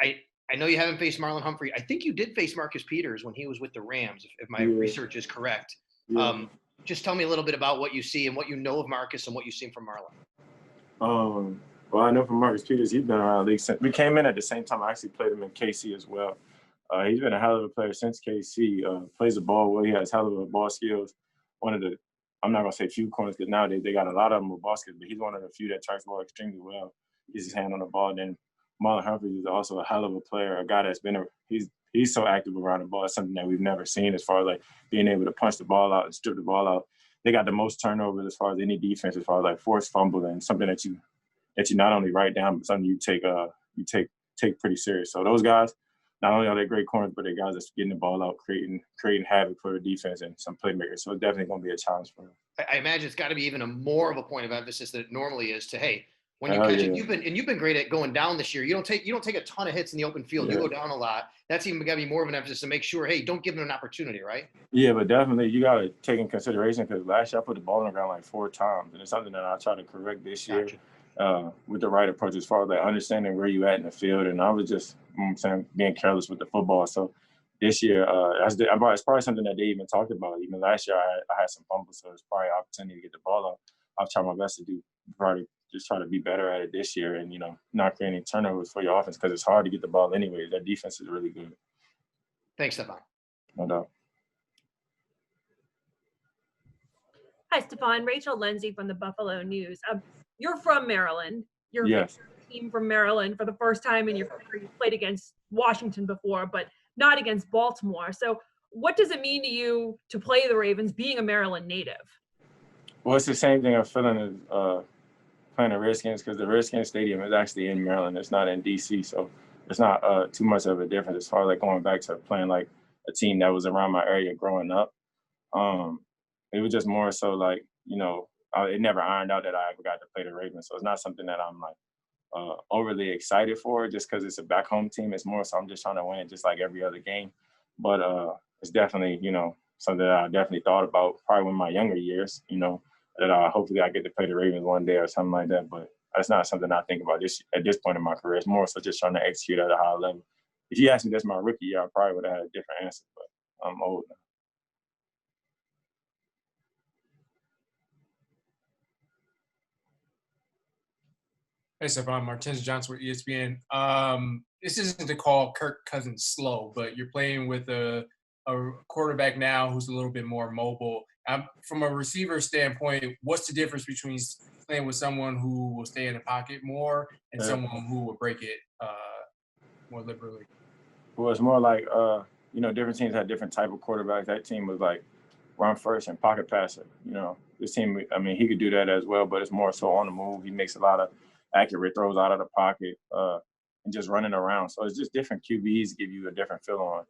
I know you haven't faced Marlon Humphrey. I think you did face Marcus Peters when he was with the Rams, if my research is correct. Yeah. Just tell me a little bit about what you see and what you know of Marcus and what you've seen from Marlon. Well, I know from Marcus Peters, he's been around the league since we came in at the same time. I actually played him in KC as well. He's been a hell of a player since KC. Plays the ball well. He has hell of a ball skills. One of the, I'm not gonna say few corners because nowadays they got a lot of them with ball skills, but he's one of the few that tracks the ball extremely well. Gets his hand on the ball. And then Marlon Humphrey is also a hell of a player, a guy that's been he's so active around the ball. It's something that we've never seen as far as like being able to punch the ball out and strip the ball out. They got the most turnovers as far as any defense, as far as like forced fumble and something that you not only write down, but something you take pretty serious. So those guys, not only are they great corners, but they're guys that's getting the ball out, creating havoc for the defense and some playmakers. So it's definitely going to be a challenge for them. I imagine it's got to be even more of a point of emphasis than it normally is to, hey, when you catch it, you've been great at going down this year. You don't take a ton of hits in the open field. You go down a lot. That's even got to be more of an emphasis to make sure, hey, don't give them an opportunity, right? Yeah, but definitely you got to take in consideration because last year I put the ball on the ground like 4 times, and it's something that I try to correct this year with the right approach as far as like understanding where you at in the field. And I was just, being careless with the football. So this year, it's probably something that they even talked about. Even last year, I had some fumbles, so it's probably an opportunity to get the ball out. I've tried my best to do probably just try to be better at it this year and, not create any turnovers for your offense because it's hard to get the ball anyways. That defense is really good. Thanks, Stefon. No doubt. Hi, Stefon. Rachel Lindsay from the Buffalo News. You're from Maryland. You're a team from Maryland for the first time in your career. You played against Washington before, but not against Baltimore. So what does it mean to you to play the Ravens being a Maryland native? Well, it's the same thing I'm feeling as playing the Redskins because the Redskins Stadium is actually in Maryland. It's not in D.C., so it's not too much of a difference as far as like going back to playing like a team that was around my area growing up. It was just more so like, it never ironed out that I ever got to play the Ravens. So it's not something that I'm like overly excited for just because it's a back home team. It's more so I'm just trying to win it just like every other game. But it's definitely, something that I definitely thought about probably in my younger years, that hopefully I get to play the Ravens one day or something like that. But that's not something I think about at this point in my career. It's more so just trying to execute at a high level. If you asked me this my rookie year, I probably would have had a different answer, but I'm old now. Hey, Stefon, Martins Johnson with ESPN. This isn't to call Kirk Cousins slow, but you're playing with a quarterback now who's a little bit more mobile. From a receiver standpoint, what's the difference between playing with someone who will stay in the pocket more and someone who will break it more liberally? Well, it's more like, different teams had different type of quarterbacks. That team was like run first and pocket passer. This team, he could do that as well, but it's more so on the move. He makes a lot of accurate throws out of the pocket and just running around. So it's just different QBs give you a different feel on,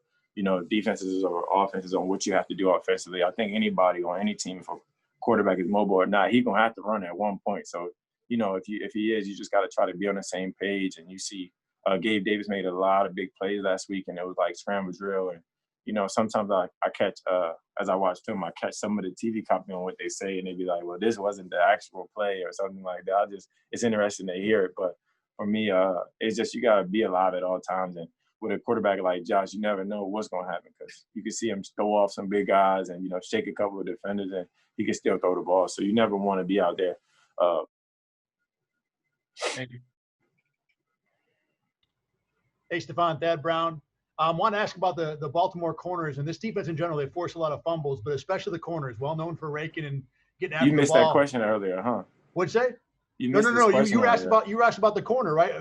defenses or offenses on what you have to do offensively. I think anybody on any team, if a quarterback is mobile or not, he's going to have to run at one point. So, if he is, you just got to try to be on the same page. And you see Gabe Davis made a lot of big plays last week, and it was like scramble drill. And, sometimes I catch, as I watch film, I catch some of the TV copy on what they say, and they be like, well, this wasn't the actual play or something like that. It's interesting to hear it. But for me, it's just you got to be alive at all times. And with a quarterback like Josh, you never know what's going to happen because you can see him throw off some big guys and, shake a couple of defenders, and he can still throw the ball. So you never want to be out there. Thank you. Hey, Stefon, Thad Brown. I want to ask about the Baltimore corners and this defense in general. They force a lot of fumbles, but especially the corners, well known for raking and getting after the ball. You missed that question earlier, huh? What'd you say? No. You were asked about the corner, right?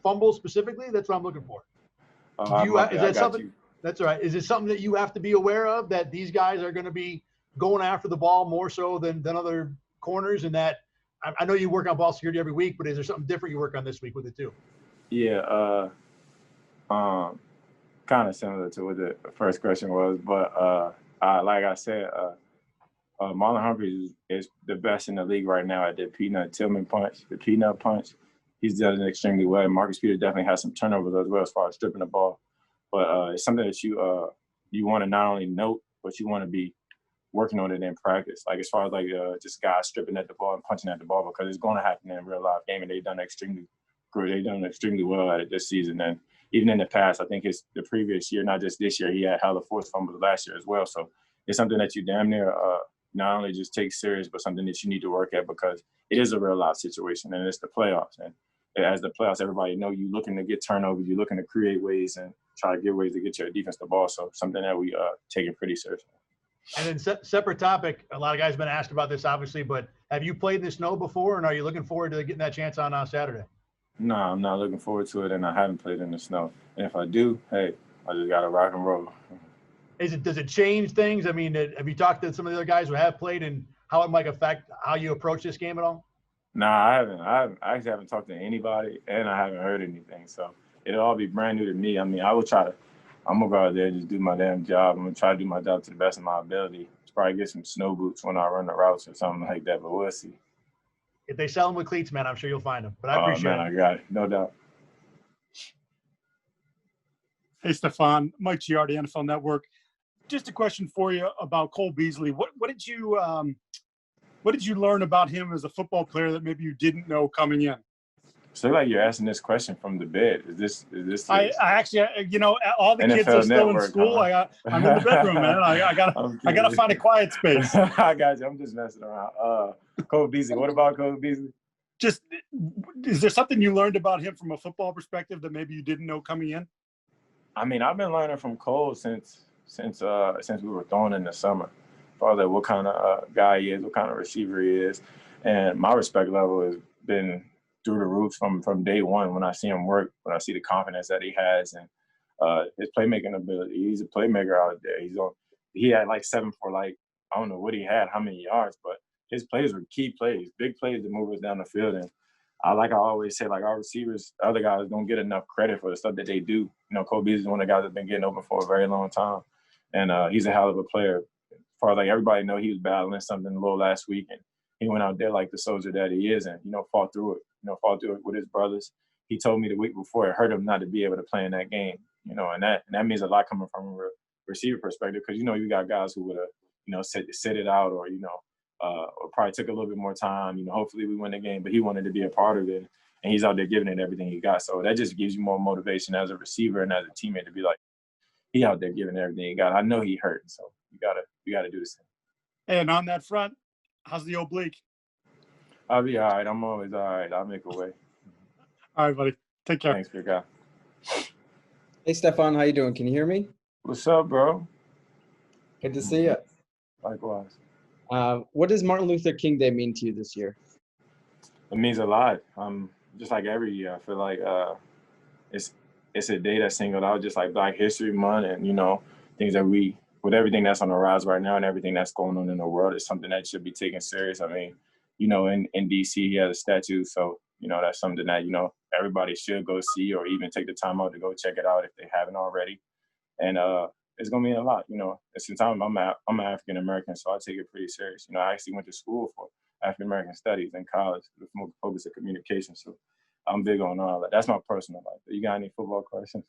Fumbles specifically. That's what I'm looking for. Is that something? That's all right. Is it something that you have to be aware of, that these guys are going to be going after the ball more so than other corners, and that I know you work on ball security every week, but is there something different you work on this week with it too? Yeah. Kind of similar to what the first question was, but like I said, Marlon Humphrey is the best in the league right now at the peanut punch. He's done it extremely well. Marcus Peters definitely has some turnovers as well as far as stripping the ball, but it's something that you want to not only note, but you want to be working on it in practice. Like as far as like just guys stripping at the ball and punching at the ball, because it's going to happen in a real life game, and they've done extremely well at it this season. And even in the past, I think it's the previous year, not just this year, he had hella forced fumbles last year as well. So it's something that you damn near not only just take serious, but something that you need to work at, because it is a real life situation and it's the playoffs. And as the playoffs, everybody know you're looking to get turnovers, you're looking to create ways and try to get ways to get your defense the ball. So something that we take it pretty seriously. And then separate topic, a lot of guys have been asked about this, obviously, but have you played in the snow before, and are you looking forward to getting that chance on Saturday? No, I'm not looking forward to it, and I haven't played in the snow. And if I do, hey, I just got to rock and roll. Does it change things? I mean, have you talked to some of the other guys who have played and how it might affect how you approach this game at all? Nah, I haven't. I actually haven't talked to anybody, and I haven't heard anything. So it'll all be brand new to me. I mean, I'm going to go out there and just do my damn job. I'm going to try to do my job to the best of my ability. Probably get some snow boots when I run the routes or something like that, but we'll see. If they sell them with cleats, man, I'm sure you'll find them. But I appreciate it. I got it. No doubt. Hey, Stefon, Mike Giardi, NFL Network. Just a question for you about Cole Beasley. What did you learn about him as a football player that maybe you didn't know coming in? So like you're asking this question from the bed. Is this? I actually, all the NFL kids are still Network, in school. huh? I'm in the bedroom, man. I gotta find a quiet space. I got you. I'm just messing around. Cole Beasley. What about Cole Beasley? Just, is there something you learned about him from a football perspective that maybe you didn't know coming in? I mean, I've been learning from Cole since we were throwing in the summer. Probably what kind of guy he is, what kind of receiver he is, and my respect level has been through the roof from day one when I see him work, when I see the confidence that he has and his playmaking ability. He's a playmaker out there. He had like 7 for I don't know what he had, how many yards, but his plays were key plays, big plays to move us down the field. And I always say, our receivers, the other guys don't get enough credit for the stuff that they do. Cole Beasley is one of the guys that's been getting open for a very long time. And he's a hell of a player. As far as everybody know, he was battling something a little last week, and he went out there like the soldier that he is and, fought through it. Fought through it with his brothers. He told me the week before it hurt him not to be able to play in that game, and that means a lot coming from a receiver perspective, because, you got guys who would have, sit it out or probably took a little bit more time. Hopefully we win the game, but he wanted to be a part of it, and he's out there giving it everything he got. So that just gives you more motivation as a receiver and as a teammate to be like, he out there giving everything he got. I know he hurt, so you gotta do the same. And on that front, how's the oblique? I'll be all right. I'm always all right. I'll make a way. All right, buddy. Take care. Thanks, big guy. Hey, Stefon, how you doing? Can you hear me? What's up, bro? Good to see you. Likewise. What does Martin Luther King Day mean to you this year? It means a lot. Just like every year, I feel like it's a day that's singled out, just like Black History Month, and things that with everything that's on the rise right now and everything that's going on in the world, it's something that should be taken serious. I mean, in DC, he has a statue, so that's something that everybody should go see, or even take the time out to go check it out if they haven't already. And it's gonna mean a lot. Since I'm an African American, so I take it pretty serious. I actually went to school for African American studies in college with more focus of communication, so I'm big on all that. That's my personal life. You got any football questions?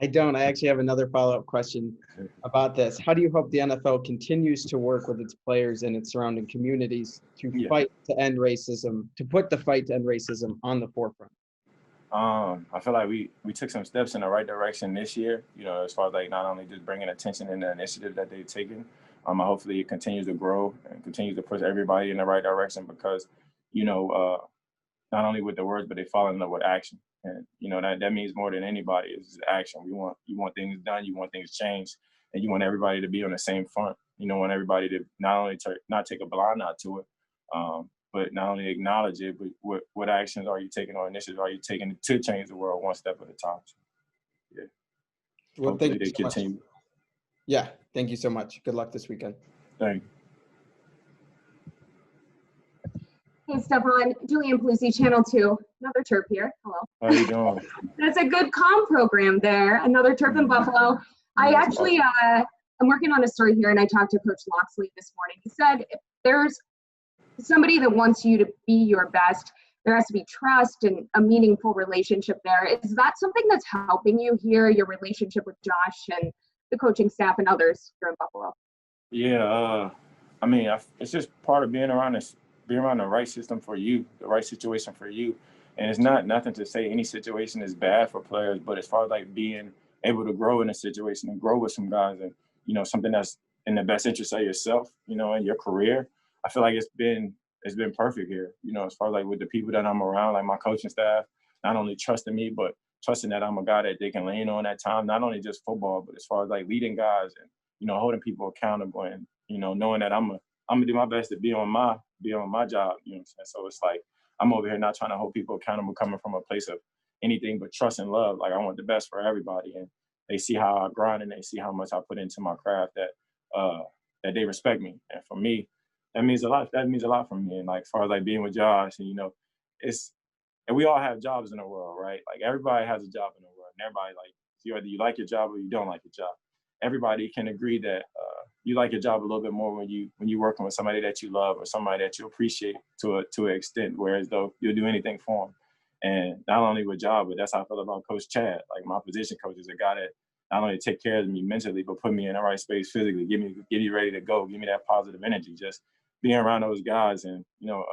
I don't. I actually have another follow-up question about this. How do you hope the NFL continues to work with its players and its surrounding communities to fight to end racism, to put the fight to end racism on the forefront? I feel like we took some steps in the right direction this year, as far as not only just bringing attention in the initiative that they've taken. Hopefully it continues to grow and continues to push everybody in the right direction, because, not only with the words, but they fall in love with action. And, that means more than anybody is action. You want things done, you want things changed, and you want everybody to be on the same front. You want everybody to not only not take a blind eye to it, but not only acknowledge it, but what actions are you taking or initiatives are you taking to change the world one step at a time? So, yeah. Well, hopefully thank you so much. Yeah, thank you so much. Good luck this weekend. Thank you. Hey, Stefon, Julian Paluzzi, Channel 2, another Terp here. Hello. How you doing? That's a good comm program there, another Terp in Buffalo. I actually, I'm working on a story here, and I talked to Coach Loxley this morning. He said if there's somebody that wants you to be your best, there has to be trust and a meaningful relationship there. Is that something that's helping you here, your relationship with Josh and the coaching staff and others here in Buffalo? Yeah, I mean, it's just part of being around the right system for you, the right situation for you. And it's nothing to say any situation is bad for players, but as far as like being able to grow in a situation and grow with some guys and, you know, something that's in the best interest of yourself, you know, in your career, I feel like it's been perfect here, you know, as far as like with the people that I'm around, like my coaching staff, not only trusting me, but trusting that I'm a guy that they can lean on at times, not only just football, but as far as like leading guys and, you know, holding people accountable and, you know, knowing that I'm gonna do my best to be on my job, you know what I'm saying? So it's like, I'm over here not trying to hold people accountable coming from a place of anything but trust and love. Like I want the best for everybody. And they see how I grind and they see how much I put into my craft that they respect me. And for me, that means a lot. That means a lot for me. And like, as far as like being with Josh and, you know, and we all have jobs in the world, right? Like everybody has a job in the world and everybody like, either you like your job or you don't like your job. Everybody can agree that you like your job a little bit more when you're working with somebody that you love or somebody that you appreciate to an extent, whereas though you'll do anything for them. And not only with job, but that's how I feel about Coach Chad. Like my position coach is a guy that not only take care of me mentally, but put me in the right space physically, get me ready to go, give me that positive energy. Just being around those guys and, you know,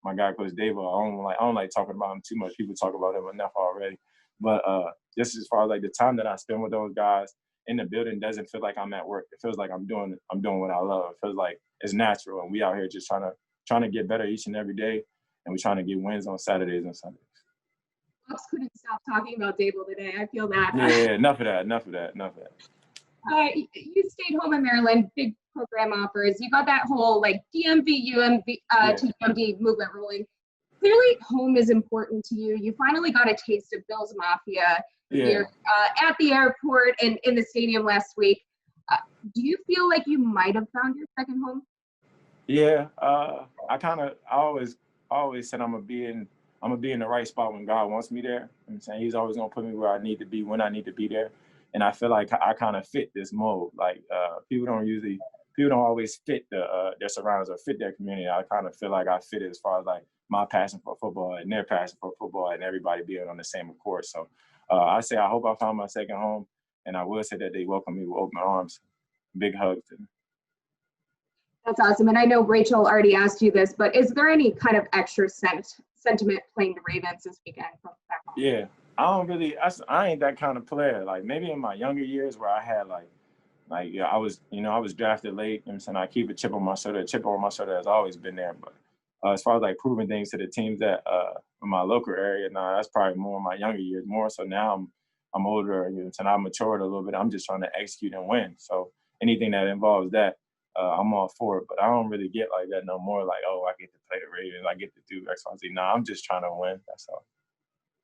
my guy Coach Dave, I don't like talking about him too much. People talk about him enough already. But just as far as like the time that I spend with those guys in the building doesn't feel like I'm at work. It feels like I'm doing what I love. It feels like it's natural, and we out here just trying to get better each and every day, and we're trying to get wins on Saturdays and Sundays. Bucks couldn't stop talking about Dable today. I feel that. Yeah, enough of that. You stayed home in Maryland, big program offers. You got that whole like DMV, UMV to UMD movement rolling. Clearly, home is important to you. You finally got a taste of Bills Mafia here at the airport and in the stadium last week. Do you feel like you might have found your second home? Yeah, I always said I'm gonna be in the right spot when God wants me there. You know what I'm saying? He's always gonna put me where I need to be when I need to be there. And I feel like I kind of fit this mold. Like people don't always fit their surroundings or fit their community. I kind of feel like I fit it as far as like my passion for football and their passion for football and everybody being on the same accord. So I say I hope I found my second home, and I will say that they welcome me with open arms, big hugs. That's awesome. And I know Rachel already asked you this, but is there any kind of extra sentiment playing the Ravens this weekend from back home? Yeah, I ain't that kind of player. Like maybe in my younger years where I had I was drafted late. You know what I'm saying? I keep a chip on my shoulder. A chip on my shoulder has always been there. But as far as like proving things to the teams that in my local area, that's probably more in my younger years. More so now I'm older, you know, and I've matured a little bit. I'm just trying to execute and win. So anything that involves that, I'm all for it. But I don't really get like that no more. Like, oh, I get to play the Ravens, I get to do X, Y, Z. Nah, I'm just trying to win. That's all.